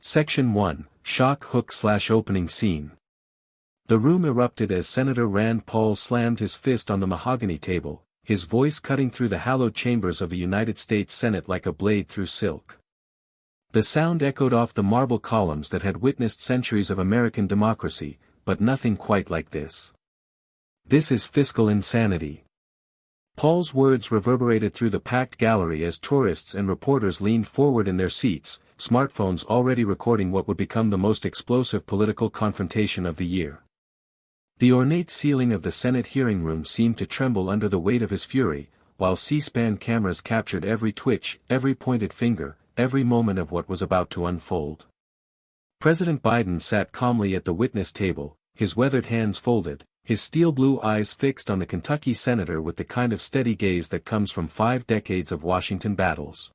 Section 1, Shock Hook/Opening Scene. The room erupted as Senator Rand Paul slammed his fist on the mahogany table, his voice cutting through the hallowed chambers of the United States Senate like a blade through silk. The sound echoed off the marble columns that had witnessed centuries of American democracy, but nothing quite like this. This is fiscal insanity. Paul's words reverberated through the packed gallery as tourists and reporters leaned forward in their seats, smartphones already recording what would become the most explosive political confrontation of the year. The ornate ceiling of the Senate hearing room seemed to tremble under the weight of his fury, while C-SPAN cameras captured every twitch, every pointed finger, every moment of what was about to unfold. President Biden sat calmly at the witness table, his weathered hands folded, his steel-blue eyes fixed on the Kentucky senator with the kind of steady gaze that comes from 5 decades of Washington battles.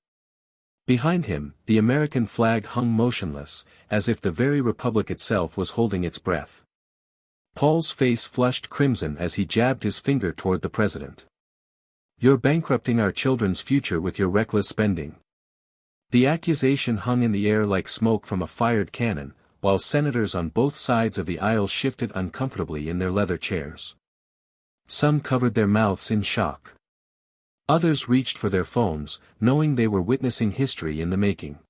Behind him, the American flag hung motionless, as if the very republic itself was holding its breath. Paul's face flushed crimson as he jabbed his finger toward the president. "You're bankrupting our children's future with your reckless spending." The accusation hung in the air like smoke from a fired cannon, while senators on both sides of the aisle shifted uncomfortably in their leather chairs. Some covered their mouths in shock. Others reached for their phones, knowing they were witnessing history in the making.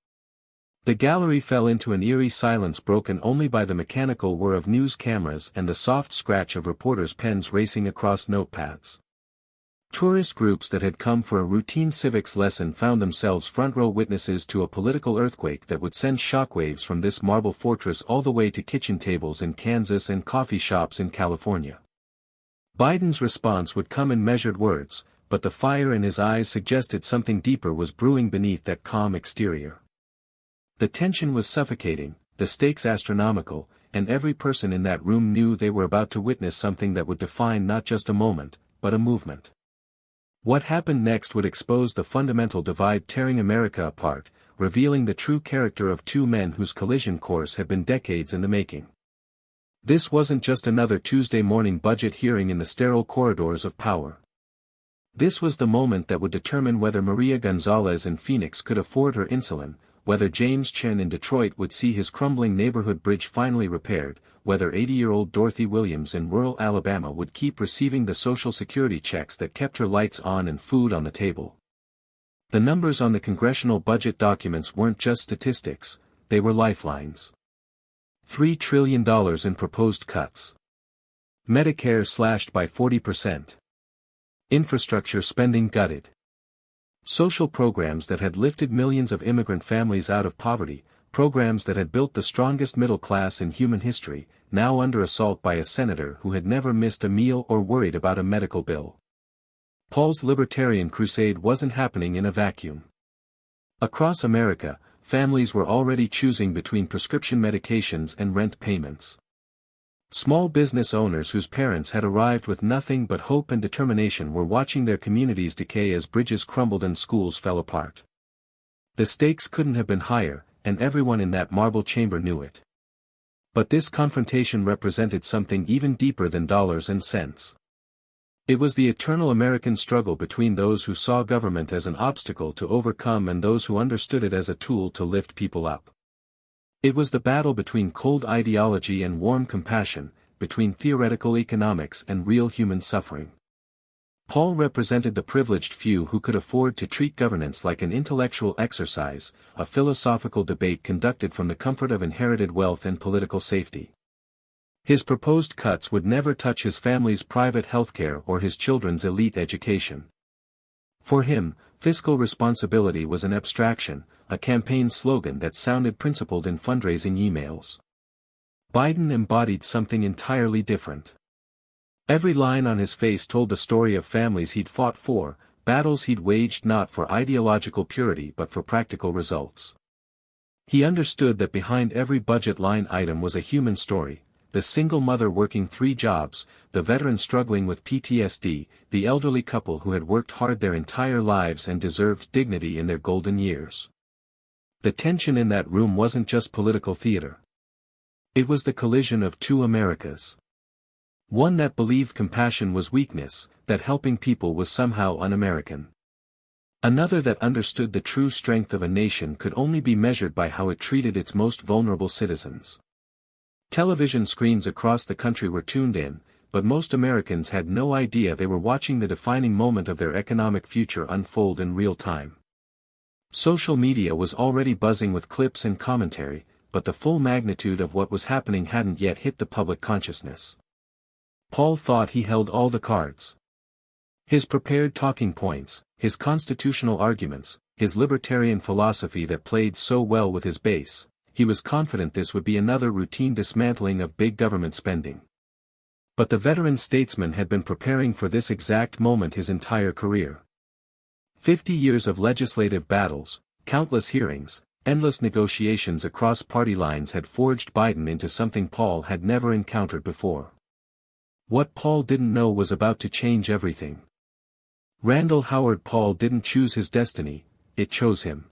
The gallery fell into an eerie silence broken only by the mechanical whir of news cameras and the soft scratch of reporters' pens racing across notepads. Tourist groups that had come for a routine civics lesson found themselves front-row witnesses to a political earthquake that would send shockwaves from this marble fortress all the way to kitchen tables in Kansas and coffee shops in California. Biden's response would come in measured words, but the fire in his eyes suggested something deeper was brewing beneath that calm exterior. The tension was suffocating, the stakes astronomical, and every person in that room knew they were about to witness something that would define not just a moment, but a movement. What happened next would expose the fundamental divide tearing America apart, revealing the true character of two men whose collision course had been decades in the making. This wasn't just another Tuesday morning budget hearing in the sterile corridors of power. This was the moment that would determine whether Maria Gonzalez in Phoenix could afford her insulin, whether James Chen in Detroit would see his crumbling neighborhood bridge finally repaired, whether 80-year-old Dorothy Williams in rural Alabama would keep receiving the Social Security checks that kept her lights on and food on the table. The numbers on the congressional budget documents weren't just statistics, they were lifelines. $3 trillion in proposed cuts. Medicare slashed by 40%. Infrastructure spending gutted. Social programs that had lifted millions of immigrant families out of poverty, programs that had built the strongest middle class in human history, now under assault by a senator who had never missed a meal or worried about a medical bill. Paul's libertarian crusade wasn't happening in a vacuum. Across America, families were already choosing between prescription medications and rent payments. Small business owners whose parents had arrived with nothing but hope and determination were watching their communities decay as bridges crumbled and schools fell apart. The stakes couldn't have been higher, and everyone in that marble chamber knew it. But this confrontation represented something even deeper than dollars and cents. It was the eternal American struggle between those who saw government as an obstacle to overcome and those who understood it as a tool to lift people up. It was the battle between cold ideology and warm compassion, between theoretical economics and real human suffering. Paul represented the privileged few who could afford to treat governance like an intellectual exercise, a philosophical debate conducted from the comfort of inherited wealth and political safety. His proposed cuts would never touch his family's private healthcare or his children's elite education. For him, fiscal responsibility was an abstraction, a campaign slogan that sounded principled in fundraising emails. Biden embodied something entirely different. Every line on his face told the story of families he'd fought for, battles he'd waged not for ideological purity but for practical results. He understood that behind every budget line item was a human story, the single mother working 3 jobs, the veteran struggling with PTSD, the elderly couple who had worked hard their entire lives and deserved dignity in their golden years. The tension in that room wasn't just political theater. It was the collision of two Americas. One that believed compassion was weakness, that helping people was somehow un-American. Another that understood the true strength of a nation could only be measured by how it treated its most vulnerable citizens. Television screens across the country were tuned in, but most Americans had no idea they were watching the defining moment of their economic future unfold in real time. Social media was already buzzing with clips and commentary, but the full magnitude of what was happening hadn't yet hit the public consciousness. Paul thought he held all the cards. His prepared talking points, his constitutional arguments, his libertarian philosophy that played so well with his base, he was confident this would be another routine dismantling of big government spending. But the veteran statesman had been preparing for this exact moment his entire career. 50 years of legislative battles, countless hearings, endless negotiations across party lines had forged Biden into something Paul had never encountered before. What Paul didn't know was about to change everything. Randall Howard Paul didn't choose his destiny, it chose him.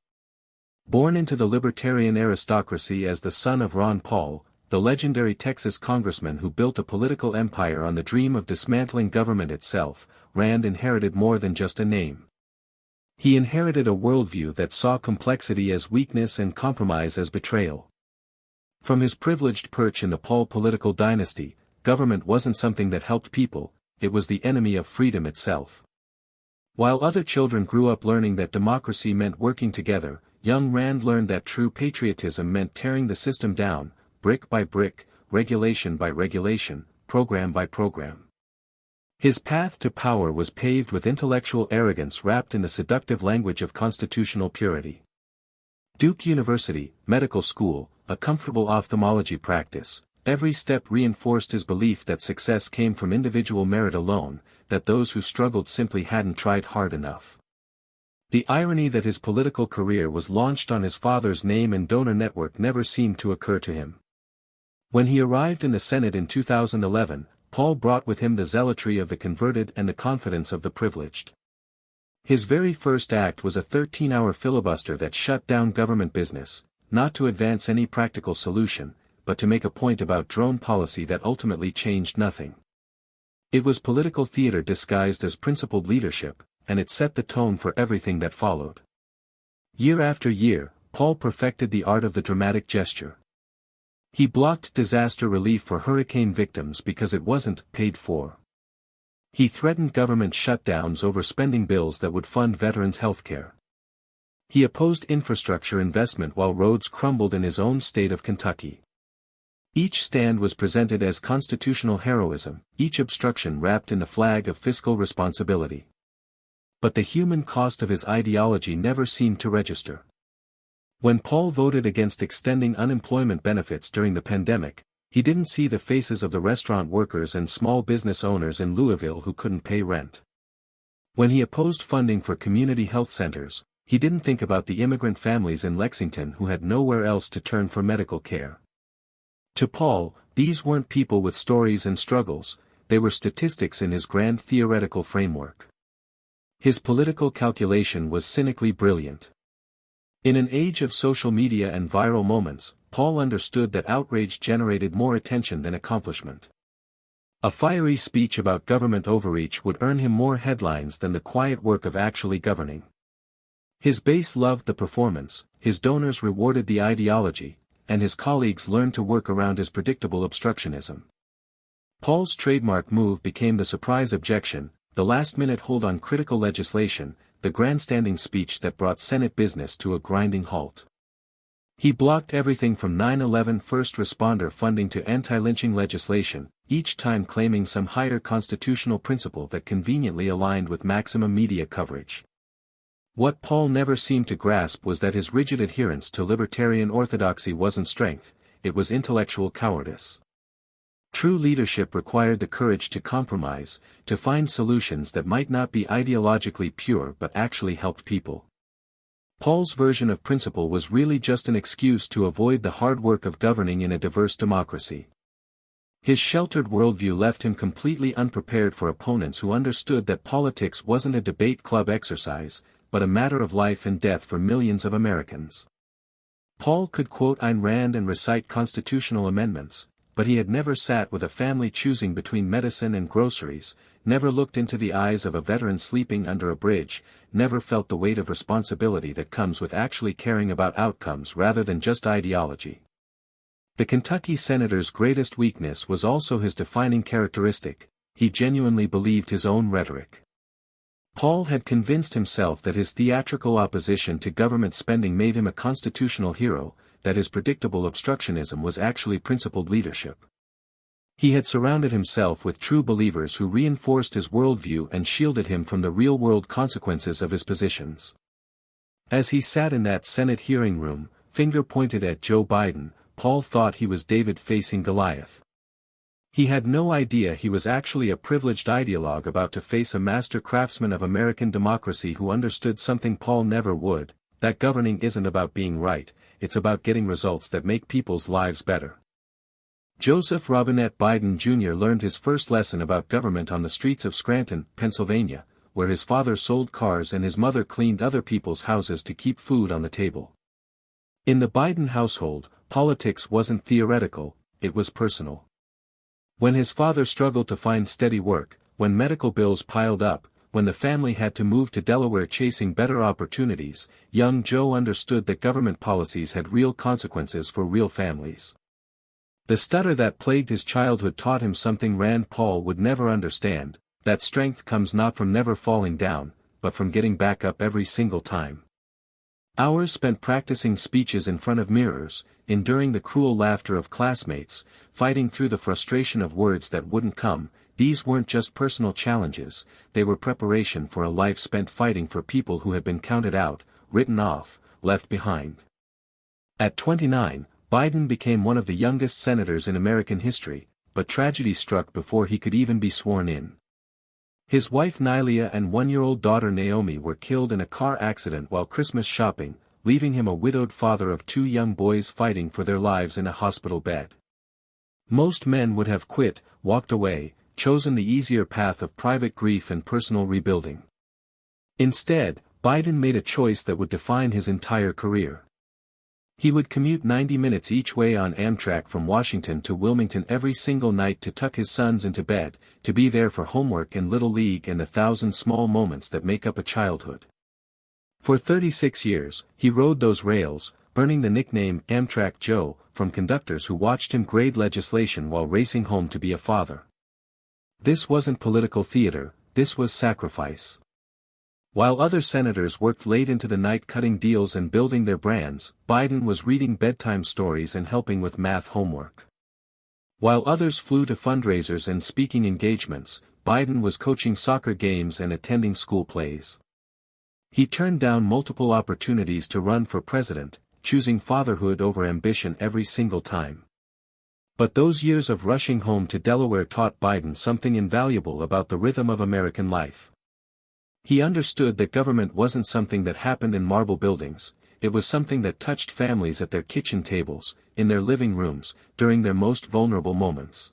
Born into the libertarian aristocracy as the son of Ron Paul, the legendary Texas congressman who built a political empire on the dream of dismantling government itself, Rand inherited more than just a name. He inherited a worldview that saw complexity as weakness and compromise as betrayal. From his privileged perch in the Paul political dynasty, government wasn't something that helped people, it was the enemy of freedom itself. While other children grew up learning that democracy meant working together, young Rand learned that true patriotism meant tearing the system down, brick by brick, regulation by regulation, program by program. His path to power was paved with intellectual arrogance wrapped in the seductive language of constitutional purity. Duke University, medical school, a comfortable ophthalmology practice, every step reinforced his belief that success came from individual merit alone, that those who struggled simply hadn't tried hard enough. The irony that his political career was launched on his father's name and donor network never seemed to occur to him. When he arrived in the Senate in 2011, Paul brought with him the zealotry of the converted and the confidence of the privileged. His very first act was a 13-hour filibuster that shut down government business, not to advance any practical solution, but to make a point about drone policy that ultimately changed nothing. It was political theater disguised as principled leadership, and it set the tone for everything that followed. Year after year, Paul perfected the art of the dramatic gesture. He blocked disaster relief for hurricane victims because it wasn't paid for. He threatened government shutdowns over spending bills that would fund veterans' health care. He opposed infrastructure investment while roads crumbled in his own state of Kentucky. Each stand was presented as constitutional heroism, each obstruction wrapped in a flag of fiscal responsibility. But the human cost of his ideology never seemed to register. When Paul voted against extending unemployment benefits during the pandemic, he didn't see the faces of the restaurant workers and small business owners in Louisville who couldn't pay rent. When he opposed funding for community health centers, he didn't think about the immigrant families in Lexington who had nowhere else to turn for medical care. To Paul, these weren't people with stories and struggles, they were statistics in his grand theoretical framework. His political calculation was cynically brilliant. In an age of social media and viral moments, Paul understood that outrage generated more attention than accomplishment. A fiery speech about government overreach would earn him more headlines than the quiet work of actually governing. His base loved the performance, his donors rewarded the ideology, and his colleagues learned to work around his predictable obstructionism. Paul's trademark move became the surprise objection, the last-minute hold on critical legislation, the grandstanding speech that brought Senate business to a grinding halt. He blocked everything from 9/11 first responder funding to anti-lynching legislation, each time claiming some higher constitutional principle that conveniently aligned with maximum media coverage. What Paul never seemed to grasp was that his rigid adherence to libertarian orthodoxy wasn't strength, it was intellectual cowardice. True leadership required the courage to compromise, to find solutions that might not be ideologically pure but actually helped people. Paul's version of principle was really just an excuse to avoid the hard work of governing in a diverse democracy. His sheltered worldview left him completely unprepared for opponents who understood that politics wasn't a debate club exercise, but a matter of life and death for millions of Americans. Paul could quote Ayn Rand and recite constitutional amendments, but he had never sat with a family choosing between medicine and groceries, never looked into the eyes of a veteran sleeping under a bridge, never felt the weight of responsibility that comes with actually caring about outcomes rather than just ideology. The Kentucky senator's greatest weakness was also his defining characteristic: he genuinely believed his own rhetoric. Paul had convinced himself that his theatrical opposition to government spending made him a constitutional hero, that his predictable obstructionism was actually principled leadership. He had surrounded himself with true believers who reinforced his worldview and shielded him from the real-world consequences of his positions. As he sat in that Senate hearing room, finger pointed at Joe Biden, Paul thought he was David facing Goliath. He had no idea he was actually a privileged ideologue about to face a master craftsman of American democracy who understood something Paul never would, that governing isn't about being right, it's about getting results that make people's lives better. Joseph Robinette Biden Jr. learned his first lesson about government on the streets of Scranton, Pennsylvania, where his father sold cars and his mother cleaned other people's houses to keep food on the table. In the Biden household, politics wasn't theoretical, it was personal. When his father struggled to find steady work, when medical bills piled up, when the family had to move to Delaware chasing better opportunities, young Joe understood that government policies had real consequences for real families. The stutter that plagued his childhood taught him something Rand Paul would never understand, that strength comes not from never falling down, but from getting back up every single time. Hours spent practicing speeches in front of mirrors, enduring the cruel laughter of classmates, fighting through the frustration of words that wouldn't come. These weren't just personal challenges, they were preparation for a life spent fighting for people who had been counted out, written off, left behind. At 29, Biden became one of the youngest senators in American history, but tragedy struck before he could even be sworn in. His wife Nylia and one-year-old daughter Naomi were killed in a car accident while Christmas shopping, leaving him a widowed father of 2 young boys fighting for their lives in a hospital bed. Most men would have quit, walked away, chosen the easier path of private grief and personal rebuilding. Instead, Biden made a choice that would define his entire career. He would commute 90 minutes each way on Amtrak from Washington to Wilmington every single night to tuck his sons into bed, to be there for homework and Little League and 1,000 small moments that make up a childhood. For 36 years, he rode those rails, earning the nickname Amtrak Joe, from conductors who watched him grade legislation while racing home to be a father. This wasn't political theater, this was sacrifice. While other senators worked late into the night cutting deals and building their brands, Biden was reading bedtime stories and helping with math homework. While others flew to fundraisers and speaking engagements, Biden was coaching soccer games and attending school plays. He turned down multiple opportunities to run for president, choosing fatherhood over ambition every single time. But those years of rushing home to Delaware taught Biden something invaluable about the rhythm of American life. He understood that government wasn't something that happened in marble buildings, it was something that touched families at their kitchen tables, in their living rooms, during their most vulnerable moments.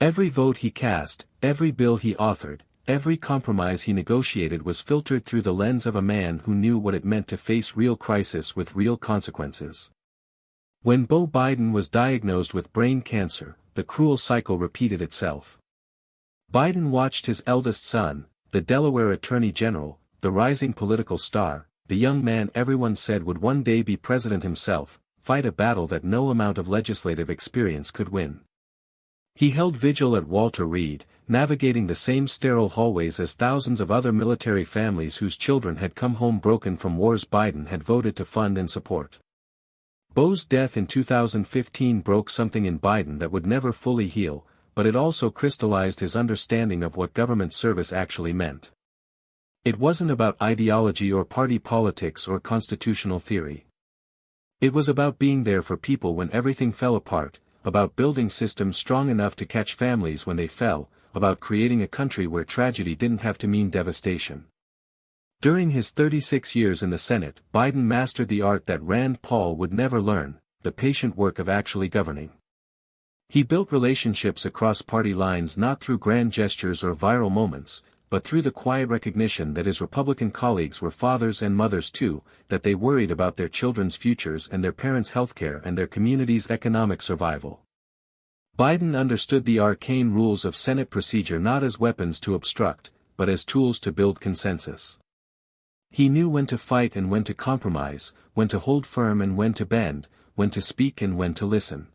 Every vote he cast, every bill he authored, every compromise he negotiated was filtered through the lens of a man who knew what it meant to face real crisis with real consequences. When Beau Biden was diagnosed with brain cancer, the cruel cycle repeated itself. Biden watched his eldest son, the Delaware Attorney General, the rising political star, the young man everyone said would one day be president himself, fight a battle that no amount of legislative experience could win. He held vigil at Walter Reed, navigating the same sterile hallways as thousands of other military families whose children had come home broken from wars Biden had voted to fund and support. Beau's death in 2015 broke something in Biden that would never fully heal, but it also crystallized his understanding of what government service actually meant. It wasn't about ideology or party politics or constitutional theory. It was about being there for people when everything fell apart, about building systems strong enough to catch families when they fell, about creating a country where tragedy didn't have to mean devastation. During his 36 years in the Senate, Biden mastered the art that Rand Paul would never learn, the patient work of actually governing. He built relationships across party lines not through grand gestures or viral moments, but through the quiet recognition that his Republican colleagues were fathers and mothers too, that they worried about their children's futures and their parents' healthcare and their community's economic survival. Biden understood the arcane rules of Senate procedure not as weapons to obstruct, but as tools to build consensus. He knew when to fight and when to compromise, when to hold firm and when to bend, when to speak and when to listen.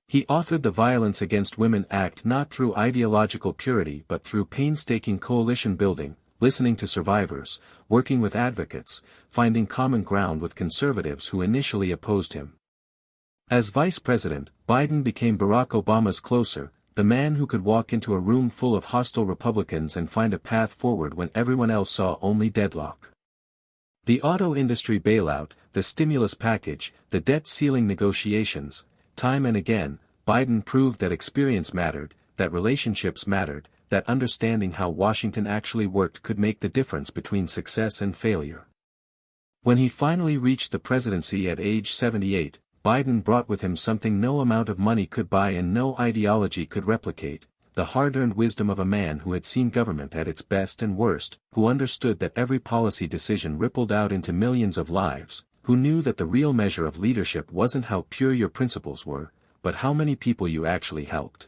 He authored the Violence Against Women Act not through ideological purity but through painstaking coalition building, listening to survivors, working with advocates, finding common ground with conservatives who initially opposed him. As vice president, Biden became Barack Obama's closer, the man who could walk into a room full of hostile Republicans and find a path forward when everyone else saw only deadlock. The auto industry bailout, the stimulus package, the debt ceiling negotiations, time and again, Biden proved that experience mattered, that relationships mattered, that understanding how Washington actually worked could make the difference between success and failure. When he finally reached the presidency at age 78, Biden brought with him something no amount of money could buy and no ideology could replicate, the hard-earned wisdom of a man who had seen government at its best and worst, who understood that every policy decision rippled out into millions of lives, who knew that the real measure of leadership wasn't how pure your principles were, but how many people you actually helped.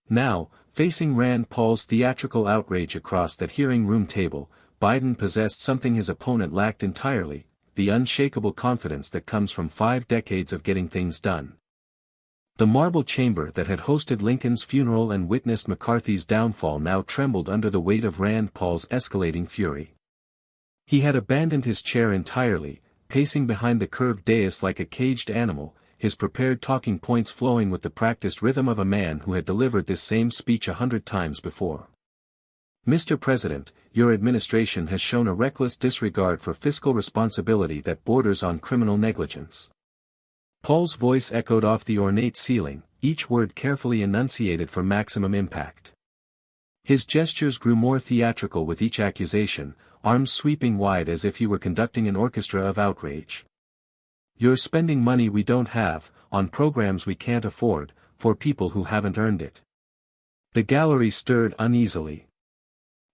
Now, facing Rand Paul's theatrical outrage across that hearing room table, Biden possessed something his opponent lacked entirely, the unshakable confidence that comes from 5 decades of getting things done. The marble chamber that had hosted Lincoln's funeral and witnessed McCarthy's downfall now trembled under the weight of Rand Paul's escalating fury. He had abandoned his chair entirely, pacing behind the curved dais like a caged animal, his prepared talking points flowing with the practiced rhythm of a man who had delivered this same speech 100 times before. Mr. President, your administration has shown a reckless disregard for fiscal responsibility that borders on criminal negligence. Paul's voice echoed off the ornate ceiling, each word carefully enunciated for maximum impact. His gestures grew more theatrical with each accusation, arms sweeping wide as if he were conducting an orchestra of outrage. You're spending money we don't have, on programs we can't afford, for people who haven't earned it. The gallery stirred uneasily.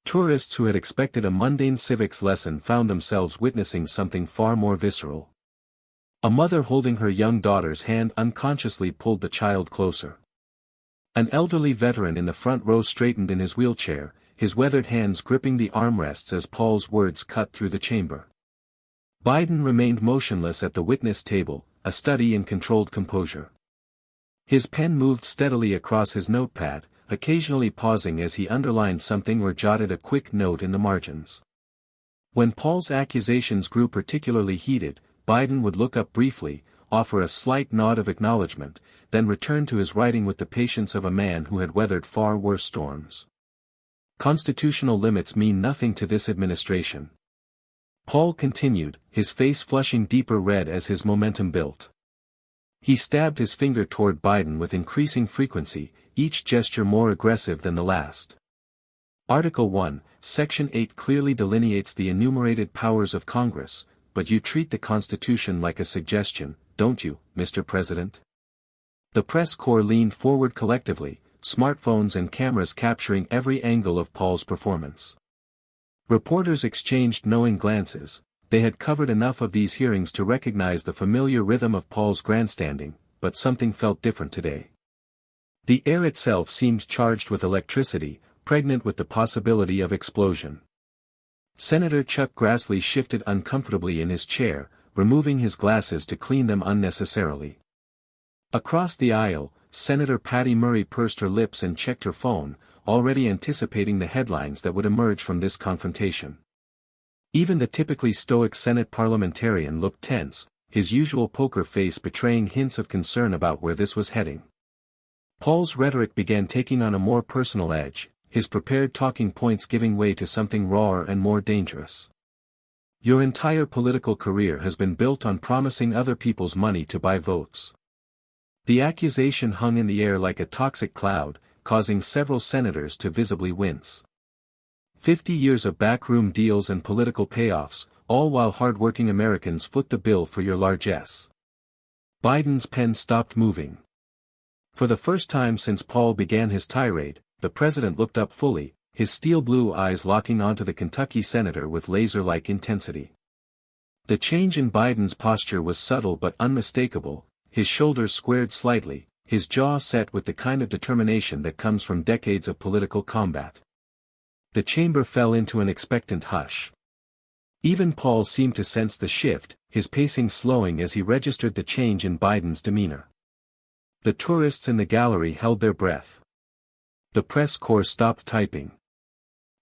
Tourists who had expected a mundane civics lesson found themselves witnessing something far more visceral. A mother holding her young daughter's hand unconsciously pulled the child closer. An elderly veteran in the front row straightened in his wheelchair, his weathered hands gripping the armrests as Paul's words cut through the chamber. Biden remained motionless at the witness table, a study in controlled composure. His pen moved steadily across his notepad, occasionally pausing as he underlined something or jotted a quick note in the margins. When Paul's accusations grew particularly heated, Biden would look up briefly, offer a slight nod of acknowledgement, then return to his writing with the patience of a man who had weathered far worse storms. Constitutional limits mean nothing to this administration. Paul continued, his face flushing deeper red as his momentum built. He stabbed his finger toward Biden with increasing frequency, each gesture more aggressive than the last. Article 1, Section 8 clearly delineates the enumerated powers of Congress, but you treat the Constitution like a suggestion, don't you, Mr. President? The press corps leaned forward collectively, smartphones and cameras capturing every angle of Paul's performance. Reporters exchanged knowing glances. They had covered enough of these hearings to recognize the familiar rhythm of Paul's grandstanding, but something felt different today. The air itself seemed charged with electricity, pregnant with the possibility of explosion. Senator Chuck Grassley shifted uncomfortably in his chair, removing his glasses to clean them unnecessarily. Across the aisle, Senator Patty Murray pursed her lips and checked her phone, already anticipating the headlines that would emerge from this confrontation. Even the typically stoic Senate parliamentarian looked tense, his usual poker face betraying hints of concern about where this was heading. Paul's rhetoric began taking on a more personal edge, his prepared talking points giving way to something rawer and more dangerous. Your entire political career has been built on promising other people's money to buy votes. The accusation hung in the air like a toxic cloud, causing several senators to visibly wince. 50 years of backroom deals and political payoffs, all while hard-working Americans foot the bill for your largesse. Biden's pen stopped moving. For the first time since Paul began his tirade, the president looked up fully, his steel blue eyes locking onto the Kentucky senator with laser-like intensity. The change in Biden's posture was subtle but unmistakable, his shoulders squared slightly, his jaw set with the kind of determination that comes from decades of political combat. The chamber fell into an expectant hush. Even Paul seemed to sense the shift, his pacing slowing as he registered the change in Biden's demeanor. The tourists in the gallery held their breath. The press corps stopped typing.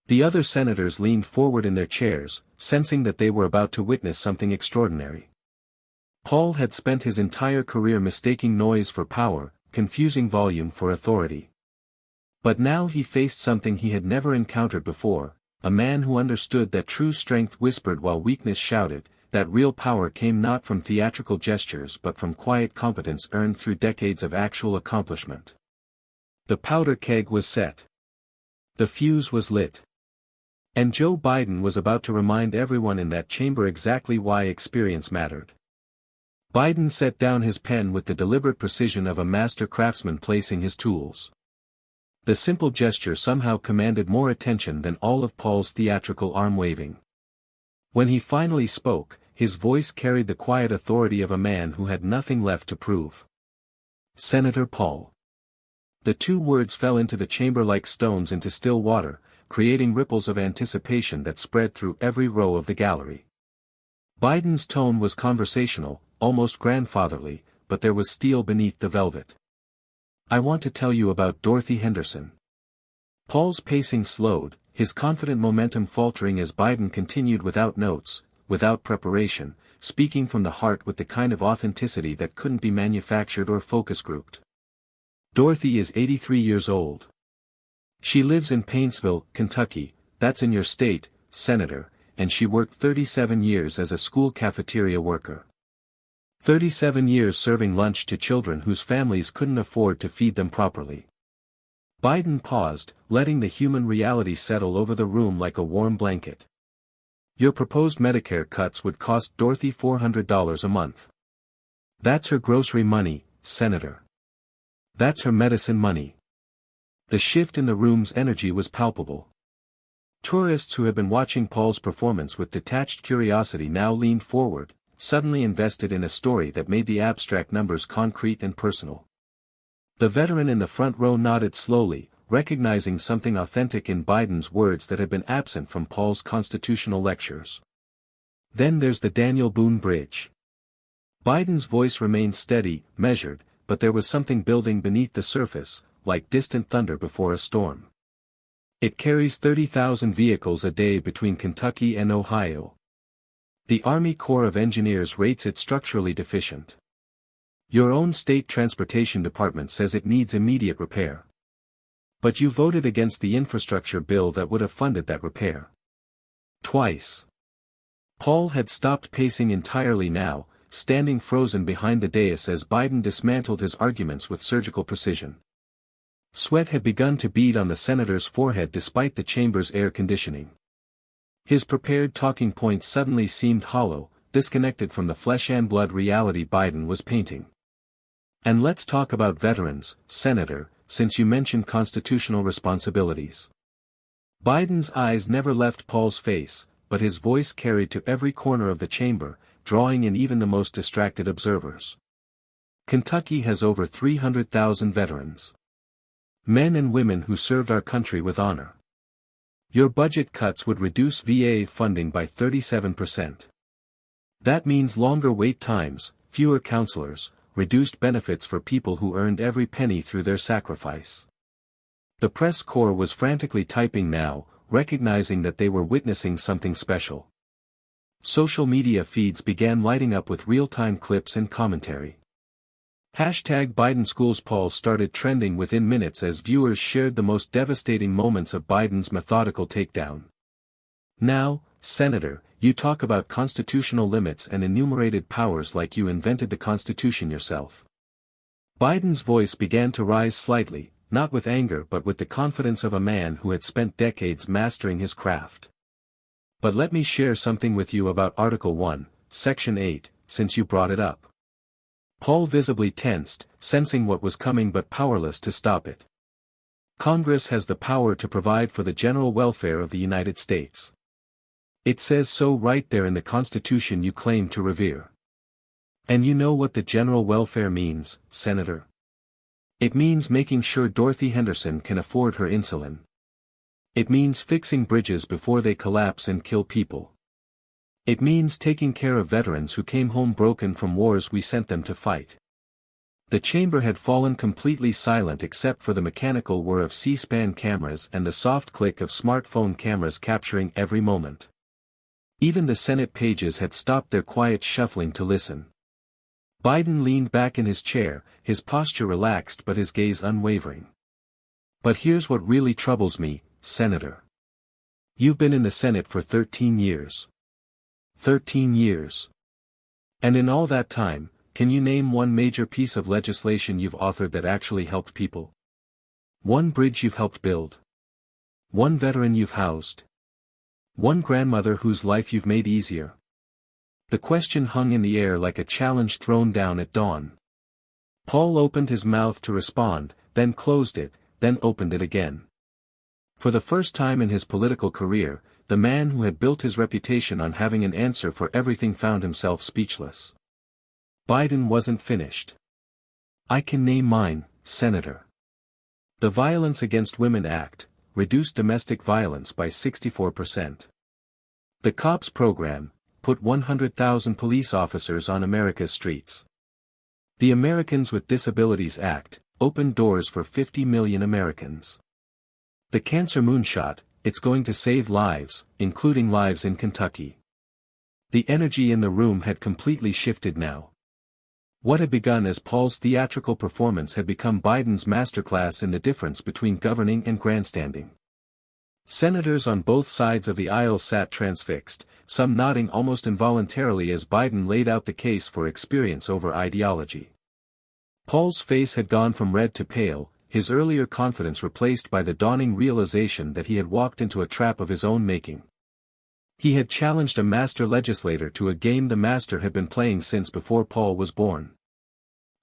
The other senators leaned forward in their chairs, sensing that they were about to witness something extraordinary. Paul had spent his entire career mistaking noise for power, confusing volume for authority. But now he faced something he had never encountered before, a man who understood that true strength whispered while weakness shouted, that real power came not from theatrical gestures but from quiet competence earned through decades of actual accomplishment. The powder keg was set. The fuse was lit. And Joe Biden was about to remind everyone in that chamber exactly why experience mattered. Biden set down his pen with the deliberate precision of a master craftsman placing his tools. The simple gesture somehow commanded more attention than all of Paul's theatrical arm-waving. When he finally spoke, his voice carried the quiet authority of a man who had nothing left to prove. Senator Paul. The two words fell into the chamber like stones into still water, creating ripples of anticipation that spread through every row of the gallery. Biden's tone was conversational, almost grandfatherly, but there was steel beneath the velvet. I want to tell you about Dorothy Henderson. Paul's pacing slowed, his confident momentum faltering as Biden continued without notes, without preparation, speaking from the heart with the kind of authenticity that couldn't be manufactured or focus grouped. Dorothy is 83 years old. She lives in Paintsville, Kentucky, that's in your state, Senator, and she worked 37 years as a school cafeteria worker. 37 years serving lunch to children whose families couldn't afford to feed them properly. Biden paused, letting the human reality settle over the room like a warm blanket. Your proposed Medicare cuts would cost Dorothy $400 a month. That's her grocery money, Senator. That's her medicine money. The shift in the room's energy was palpable. Tourists who had been watching Paul's performance with detached curiosity now leaned forward, suddenly invested in a story that made the abstract numbers concrete and personal. The veteran in the front row nodded slowly, recognizing something authentic in Biden's words that had been absent from Paul's constitutional lectures. Then there's the Daniel Boone Bridge. Biden's voice remained steady, measured, but there was something building beneath the surface, like distant thunder before a storm. It carries 30,000 vehicles a day between Kentucky and Ohio. The Army Corps of Engineers rates it structurally deficient. Your own state transportation department says it needs immediate repair. But you voted against the infrastructure bill that would have funded that repair. Twice. Paul had stopped pacing entirely now, standing frozen behind the dais as Biden dismantled his arguments with surgical precision. Sweat had begun to bead on the senator's forehead despite the chamber's air conditioning. His prepared talking points suddenly seemed hollow, disconnected from the flesh-and-blood reality Biden was painting. And let's talk about veterans, Senator, since you mentioned constitutional responsibilities. Biden's eyes never left Paul's face, but his voice carried to every corner of the chamber, drawing in even the most distracted observers. Kentucky has over 300,000 veterans. Men and women who served our country with honor. Your budget cuts would reduce VA funding by 37%. That means longer wait times, fewer counselors, reduced benefits for people who earned every penny through their sacrifice. The press corps was frantically typing now, recognizing that they were witnessing something special. Social media feeds began lighting up with real-time clips and commentary. #BidenSchoolsPaul started trending within minutes as viewers shared the most devastating moments of Biden's methodical takedown. Now, Senator, you talk about constitutional limits and enumerated powers like you invented the Constitution yourself. Biden's voice began to rise slightly, not with anger but with the confidence of a man who had spent decades mastering his craft. But let me share something with you about Article 1, Section 8, since you brought it up. Paul visibly tensed, sensing what was coming but powerless to stop it. Congress has the power to provide for the general welfare of the United States. It says so right there in the Constitution you claim to revere. And you know what the general welfare means, Senator? It means making sure Dorothy Henderson can afford her insulin. It means fixing bridges before they collapse and kill people. It means taking care of veterans who came home broken from wars we sent them to fight. The chamber had fallen completely silent except for the mechanical whir of C-SPAN cameras and the soft click of smartphone cameras capturing every moment. Even the Senate pages had stopped their quiet shuffling to listen. Biden leaned back in his chair, his posture relaxed but his gaze unwavering. But here's what really troubles me, Senator. You've been in the Senate for 13 years. 13 years. And in all that time, can you name one major piece of legislation you've authored that actually helped people? One bridge you've helped build? One veteran you've housed? One grandmother whose life you've made easier? The question hung in the air like a challenge thrown down at dawn. Paul opened his mouth to respond, then closed it, then opened it again. For the first time in his political career, the man who had built his reputation on having an answer for everything found himself speechless. Biden wasn't finished. I can name mine, Senator. The Violence Against Women Act reduced domestic violence by 64%. The COPS program put 100,000 police officers on America's streets. The Americans with Disabilities Act opened doors for 50 million Americans. The Cancer Moonshot, it's going to save lives, including lives in Kentucky. The energy in the room had completely shifted now. What had begun as Paul's theatrical performance had become Biden's masterclass in the difference between governing and grandstanding. Senators on both sides of the aisle sat transfixed, some nodding almost involuntarily as Biden laid out the case for experience over ideology. Paul's face had gone from red to pale, his earlier confidence replaced by the dawning realization that he had walked into a trap of his own making. He had challenged a master legislator to a game the master had been playing since before Paul was born.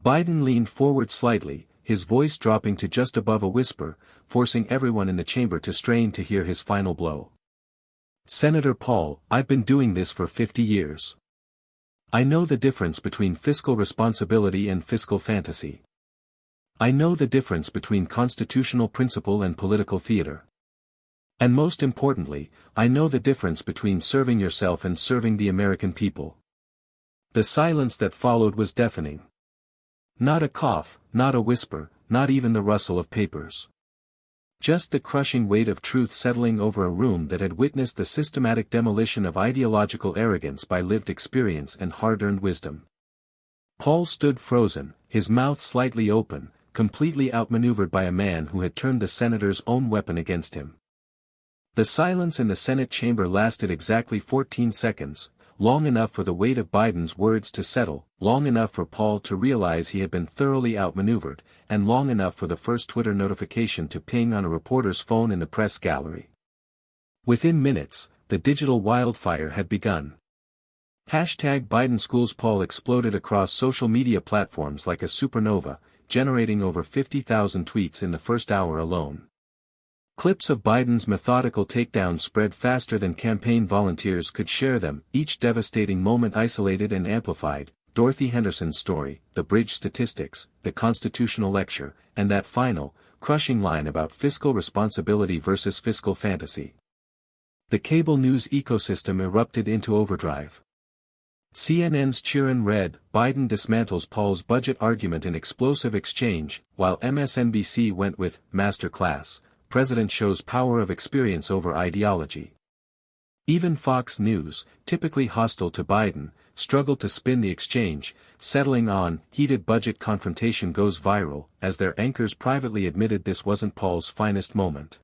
Biden leaned forward slightly, his voice dropping to just above a whisper, forcing everyone in the chamber to strain to hear his final blow. Senator Paul, I've been doing this for 50 years. I know the difference between fiscal responsibility and fiscal fantasy. I know the difference between constitutional principle and political theater. And most importantly, I know the difference between serving yourself and serving the American people. The silence that followed was deafening. Not a cough, not a whisper, not even the rustle of papers. Just the crushing weight of truth settling over a room that had witnessed the systematic demolition of ideological arrogance by lived experience and hard-earned wisdom. Paul stood frozen, his mouth slightly open, completely outmaneuvered by a man who had turned the senator's own weapon against him. The silence in the Senate chamber lasted exactly 14 seconds, long enough for the weight of Biden's words to settle, long enough for Paul to realize he had been thoroughly outmaneuvered, and long enough for the first Twitter notification to ping on a reporter's phone in the press gallery. Within minutes, the digital wildfire had begun. #BidenSchoolsPaul exploded across social media platforms like a supernova, generating over 50,000 tweets in the first hour alone. Clips of Biden's methodical takedown spread faster than campaign volunteers could share them, each devastating moment isolated and amplified: Dorothy Henderson's story, the bridge statistics, the constitutional lecture, and that final, crushing line about fiscal responsibility versus fiscal fantasy. The cable news ecosystem erupted into overdrive. CNN's Chirin read, "Biden dismantles Paul's budget argument in explosive exchange," while MSNBC went with, "Masterclass, President shows power of experience over ideology." Even Fox News, typically hostile to Biden, struggled to spin the exchange, settling on, "Heated budget confrontation goes viral," as their anchors privately admitted this wasn't Paul's finest moment.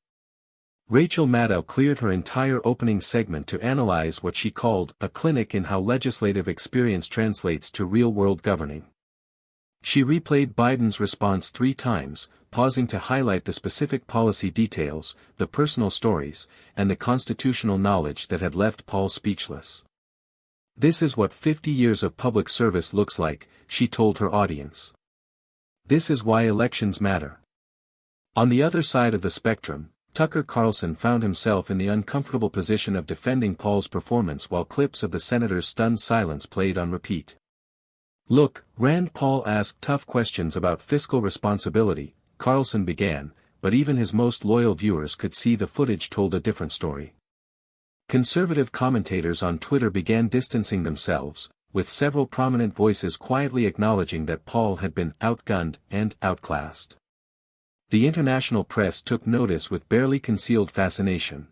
Rachel Maddow cleared her entire opening segment to analyze what she called a clinic in how legislative experience translates to real-world governing. She replayed Biden's response 3 times, pausing to highlight the specific policy details, the personal stories, and the constitutional knowledge that had left Paul speechless. "This is what 50 years of public service looks like," she told her audience. "This is why elections matter." On the other side of the spectrum, Tucker Carlson found himself in the uncomfortable position of defending Paul's performance while clips of the senator's stunned silence played on repeat. Look, Rand Paul asked tough questions about fiscal responsibility, Carlson began, but even his most loyal viewers could see the footage told a different story. Conservative commentators on Twitter began distancing themselves, with several prominent voices quietly acknowledging that Paul had been outgunned and outclassed. The international press took notice with barely concealed fascination.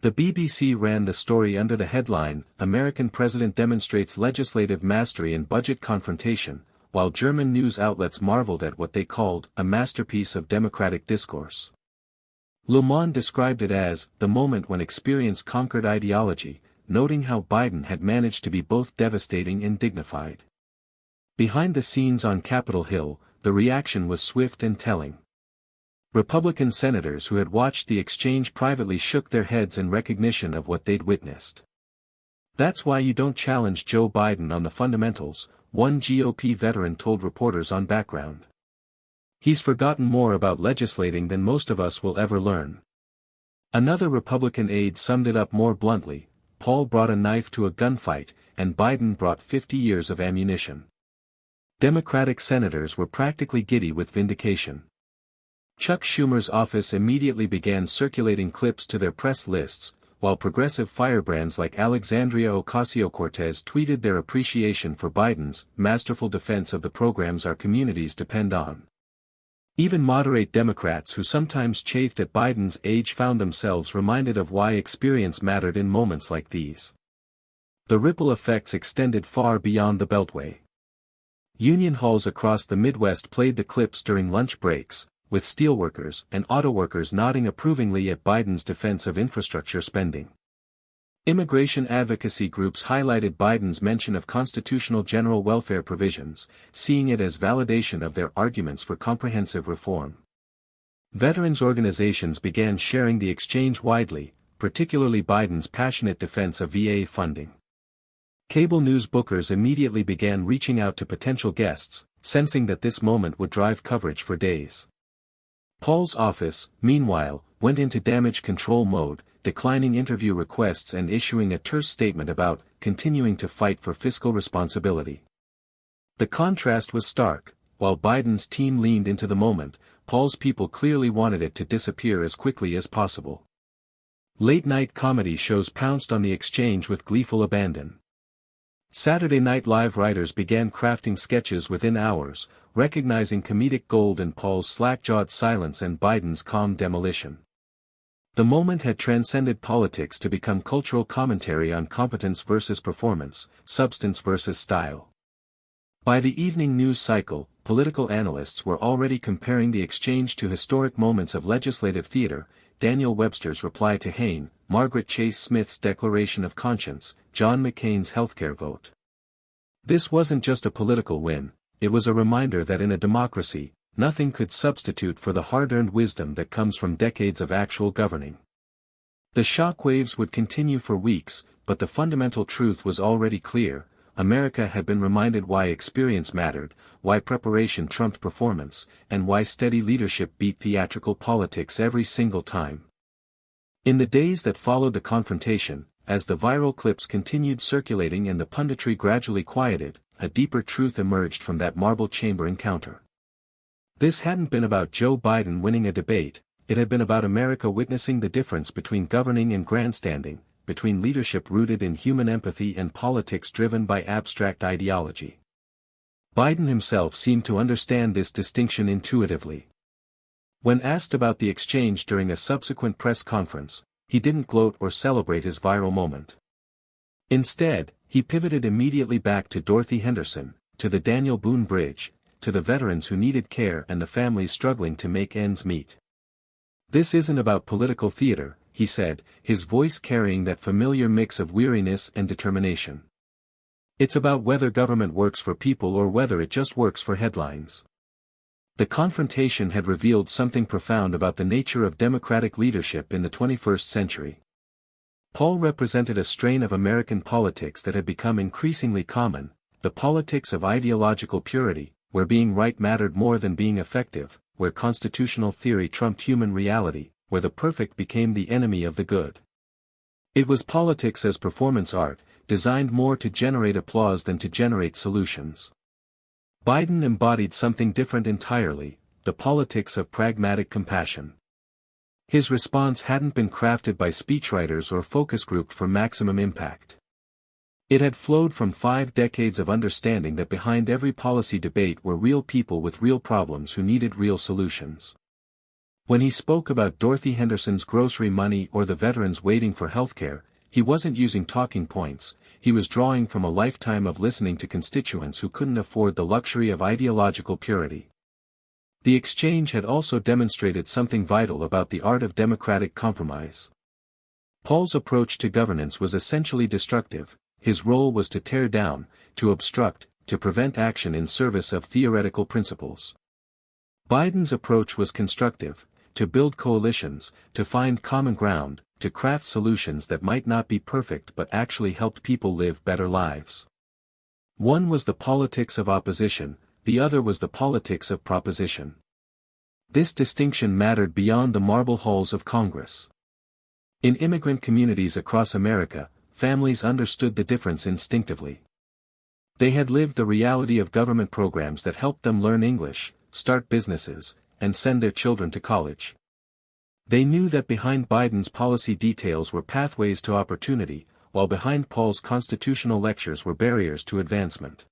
The BBC ran the story under the headline, "American President Demonstrates Legislative Mastery in Budget Confrontation," while German news outlets marveled at what they called a masterpiece of democratic discourse. Le Monde described it as the moment when experience conquered ideology, noting how Biden had managed to be both devastating and dignified. Behind the scenes on Capitol Hill, the reaction was swift and telling. Republican senators who had watched the exchange privately shook their heads in recognition of what they'd witnessed. "That's why you don't challenge Joe Biden on the fundamentals," one GOP veteran told reporters on Background. "He's forgotten more about legislating than most of us will ever learn." Another Republican aide summed it up more bluntly, "Paul brought a knife to a gunfight, and Biden brought 50 years of ammunition." Democratic senators were practically giddy with vindication. Chuck Schumer's office immediately began circulating clips to their press lists, while progressive firebrands like Alexandria Ocasio-Cortez tweeted their appreciation for Biden's masterful defense of the programs our communities depend on. Even moderate Democrats who sometimes chafed at Biden's age found themselves reminded of why experience mattered in moments like these. The ripple effects extended far beyond the Beltway. Union halls across the Midwest played the clips during lunch breaks, with steelworkers and autoworkers nodding approvingly at Biden's defense of infrastructure spending. Immigration advocacy groups highlighted Biden's mention of constitutional general welfare provisions, seeing it as validation of their arguments for comprehensive reform. Veterans organizations began sharing the exchange widely, particularly Biden's passionate defense of VA funding. Cable news bookers immediately began reaching out to potential guests, sensing that this moment would drive coverage for days. Paul's office, meanwhile, went into damage control mode, declining interview requests and issuing a terse statement about continuing to fight for fiscal responsibility. The contrast was stark. While Biden's team leaned into the moment, Paul's people clearly wanted it to disappear as quickly as possible. Late-night comedy shows pounced on the exchange with gleeful abandon. Saturday Night Live writers began crafting sketches within hours, recognizing comedic gold in Paul's slack-jawed silence and Biden's calm demolition. The moment had transcended politics to become cultural commentary on competence versus performance, substance versus style. By the evening news cycle, political analysts were already comparing the exchange to historic moments of legislative theater, Daniel Webster's reply to Hayne, Margaret Chase Smith's declaration of conscience, John McCain's healthcare vote. This wasn't just a political win, it was a reminder that in a democracy, nothing could substitute for the hard-earned wisdom that comes from decades of actual governing. The shockwaves would continue for weeks, but the fundamental truth was already clear. America had been reminded why experience mattered, why preparation trumped performance, and why steady leadership beat theatrical politics every single time. In the days that followed the confrontation, as the viral clips continued circulating and the punditry gradually quieted, a deeper truth emerged from that marble chamber encounter. This hadn't been about Joe Biden winning a debate, it had been about America witnessing the difference between governing and grandstanding, between leadership rooted in human empathy and politics driven by abstract ideology. Biden himself seemed to understand this distinction intuitively. When asked about the exchange during a subsequent press conference, he didn't gloat or celebrate his viral moment. Instead, he pivoted immediately back to Dorothy Henderson, to the Daniel Boone Bridge, to the veterans who needed care and the families struggling to make ends meet. "This isn't about political theater," he said, his voice carrying that familiar mix of weariness and determination. "It's about whether government works for people or whether it just works for headlines." The confrontation had revealed something profound about the nature of democratic leadership in the 21st century. Paul represented a strain of American politics that had become increasingly common, the politics of ideological purity, where being right mattered more than being effective, where constitutional theory trumped human reality, where the perfect became the enemy of the good. It was politics as performance art, designed more to generate applause than to generate solutions. Biden embodied something different entirely, the politics of pragmatic compassion. His response hadn't been crafted by speechwriters or focus grouped for maximum impact. It had flowed from 5 decades of understanding that behind every policy debate were real people with real problems who needed real solutions. When he spoke about Dorothy Henderson's grocery money or the veterans waiting for healthcare, he wasn't using talking points, he was drawing from a lifetime of listening to constituents who couldn't afford the luxury of ideological purity. The exchange had also demonstrated something vital about the art of democratic compromise. Paul's approach to governance was essentially destructive. His role was to tear down, to obstruct, to prevent action in service of theoretical principles. Biden's approach was constructive, to build coalitions, to find common ground, to craft solutions that might not be perfect but actually helped people live better lives. One was the politics of opposition, the other was the politics of proposition. This distinction mattered beyond the marble halls of Congress. In immigrant communities across America, families understood the difference instinctively. They had lived the reality of government programs that helped them learn English, start businesses, and send their children to college. They knew that behind Biden's policy details were pathways to opportunity, while behind Paul's constitutional lectures were barriers to advancement.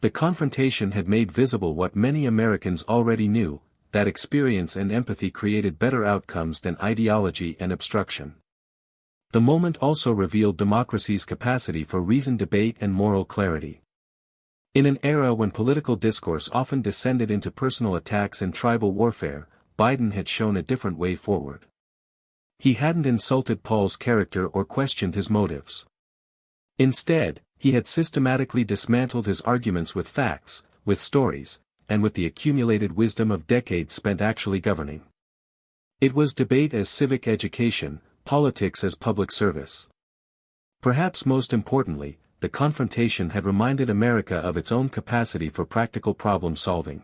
The confrontation had made visible what many Americans already knew, that experience and empathy created better outcomes than ideology and obstruction. The moment also revealed democracy's capacity for reasoned debate and moral clarity. In an era when political discourse often descended into personal attacks and tribal warfare, Biden had shown a different way forward. He hadn't insulted Paul's character or questioned his motives. Instead, he had systematically dismantled his arguments with facts, with stories, and with the accumulated wisdom of decades spent actually governing. It was debate as civic education, politics as public service. Perhaps most importantly, the confrontation had reminded America of its own capacity for practical problem solving.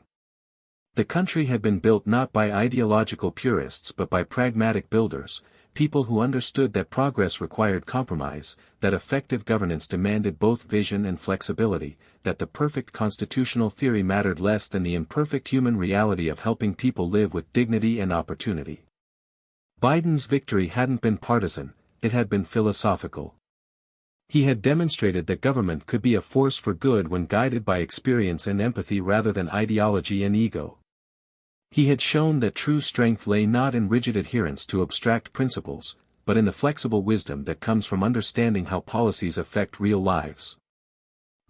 The country had been built not by ideological purists but by pragmatic builders, people who understood that progress required compromise, that effective governance demanded both vision and flexibility, that the perfect constitutional theory mattered less than the imperfect human reality of helping people live with dignity and opportunity. Biden's victory hadn't been partisan, it had been philosophical. He had demonstrated that government could be a force for good when guided by experience and empathy rather than ideology and ego. He had shown that true strength lay not in rigid adherence to abstract principles, but in the flexible wisdom that comes from understanding how policies affect real lives.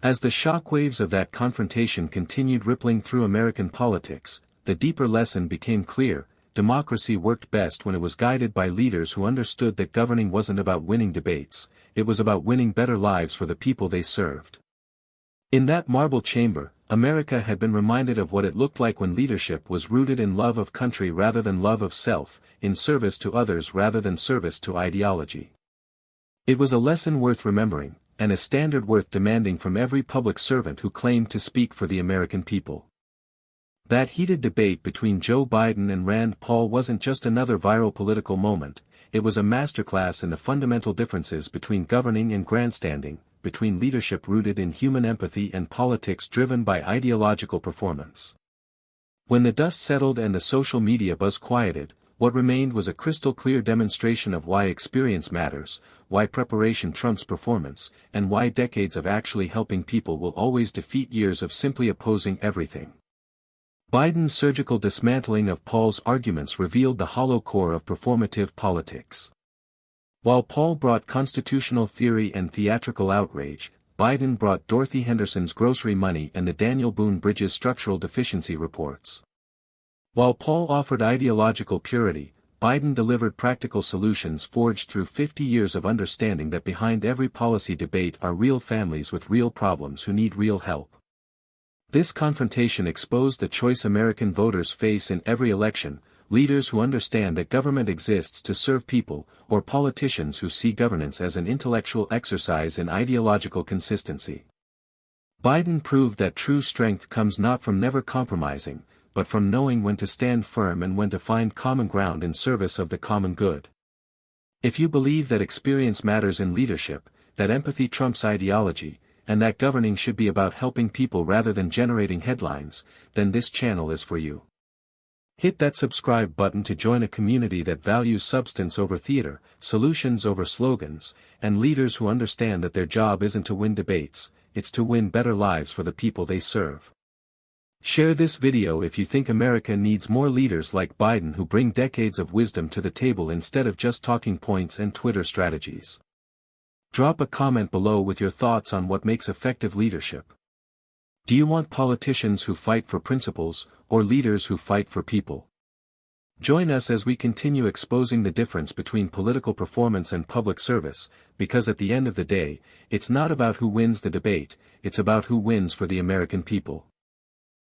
As the shockwaves of that confrontation continued rippling through American politics, the deeper lesson became clear: democracy worked best when it was guided by leaders who understood that governing wasn't about winning debates, it was about winning better lives for the people they served. In that marble chamber, America had been reminded of what it looked like when leadership was rooted in love of country rather than love of self, in service to others rather than service to ideology. It was a lesson worth remembering, and a standard worth demanding from every public servant who claimed to speak for the American people. That heated debate between Joe Biden and Rand Paul wasn't just another viral political moment, it was a masterclass in the fundamental differences between governing and grandstanding, between leadership rooted in human empathy and politics driven by ideological performance. When the dust settled and the social media buzz quieted, what remained was a crystal-clear demonstration of why experience matters, why preparation trumps performance, and why decades of actually helping people will always defeat years of simply opposing everything. Biden's surgical dismantling of Paul's arguments revealed the hollow core of performative politics. While Paul brought constitutional theory and theatrical outrage, Biden brought Dorothy Henderson's grocery money and the Daniel Boone Bridges structural deficiency reports. While Paul offered ideological purity, Biden delivered practical solutions forged through 50 years of understanding that behind every policy debate are real families with real problems who need real help. This confrontation exposed the choice American voters face in every election: leaders who understand that government exists to serve people, or politicians who see governance as an intellectual exercise in ideological consistency. Biden proved that true strength comes not from never compromising, but from knowing when to stand firm and when to find common ground in service of the common good. If you believe that experience matters in leadership, that empathy trumps ideology, and that governing should be about helping people rather than generating headlines, then this channel is for you. Hit that subscribe button to join a community that values substance over theater, solutions over slogans, and leaders who understand that their job isn't to win debates, it's to win better lives for the people they serve. Share this video if you think America needs more leaders like Biden who bring decades of wisdom to the table instead of just talking points and Twitter strategies. Drop a comment below with your thoughts on what makes effective leadership. Do you want politicians who fight for principles, or leaders who fight for people? Join us as we continue exposing the difference between political performance and public service, because at the end of the day, it's not about who wins the debate, it's about who wins for the American people.